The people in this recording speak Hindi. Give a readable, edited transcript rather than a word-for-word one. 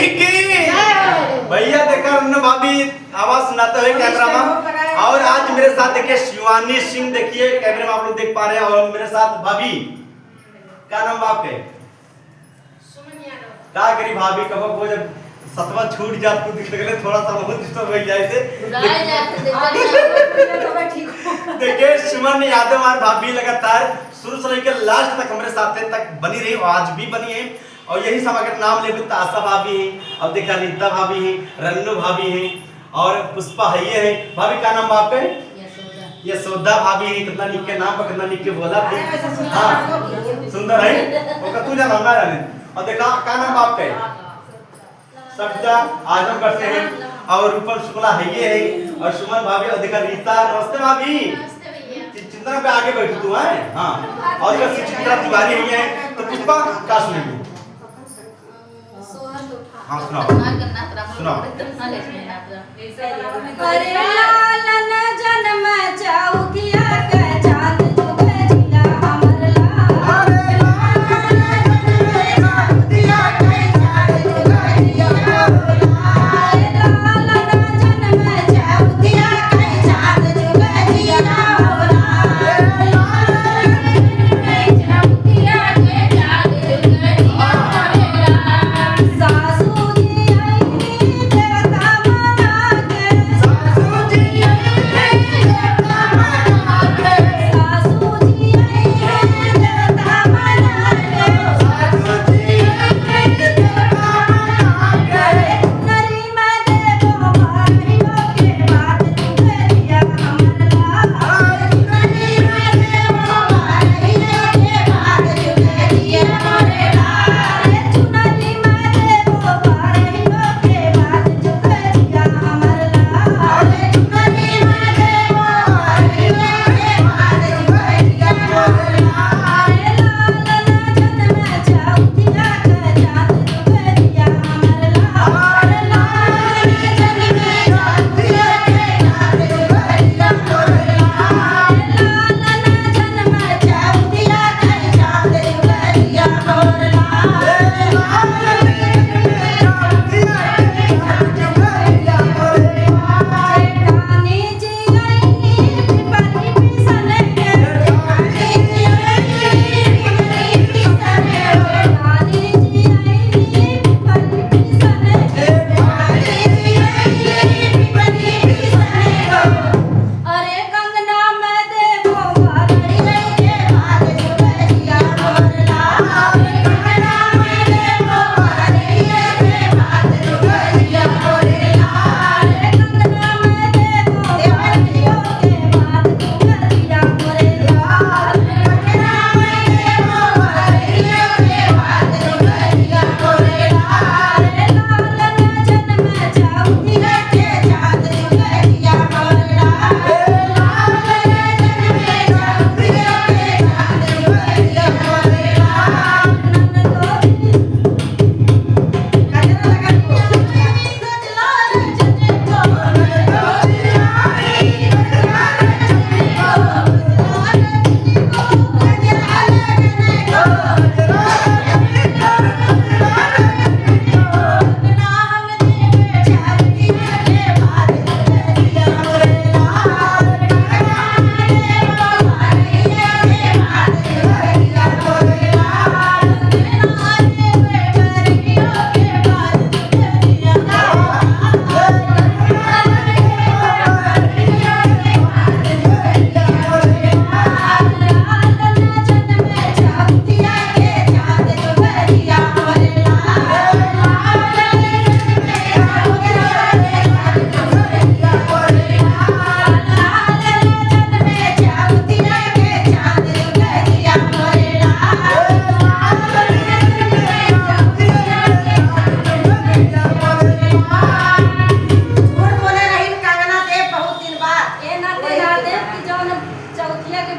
की भैया देखा रन्नू भाभी आवाज सुनाते हुए कैमरा में। और आज मेरे साथ देखिए शिवानी सिंह, देखिए कैमरे में आप लोग देख पा रहे हैं। और मेरे साथ भाभी, क्या नाम बाप के? क्या करी भाभी कब वो जब सतवा छूट जात कुछ दिख लगे थोड़ा सा बहुत डिस्टर्ब हो जाए से देखिए सुमन यादव और भाभी लगातार शुरू से लेकर लास्ट तक हमारे साथ तक बनी रही और आज भी बनी है। और यही सब अगर नाम ले तो आशा भाभी है, अब देखा रीता भाभी है, रन्नू भाभी है और पुष्पा है है। भाभी का नाम बाप है? यशोदा भाभी है। कितना लिख के नाम पर कितना लिख के बोला हाँ सुंदर है वो तू जाना ना जाने। और देखा का नाम बाप है? सब्जा आजमगढ़ से है। और रूपम शुक्ला है ये है। और सुमन भाभी और देखा रीता। नमस्ते भाभी, चिंतना पे आगे बैठी तू है हाँ। और ये चित्रा तिवारी है। तो पुष्पा का सुनेंगे? हाँ सुनाओ सुनाओ।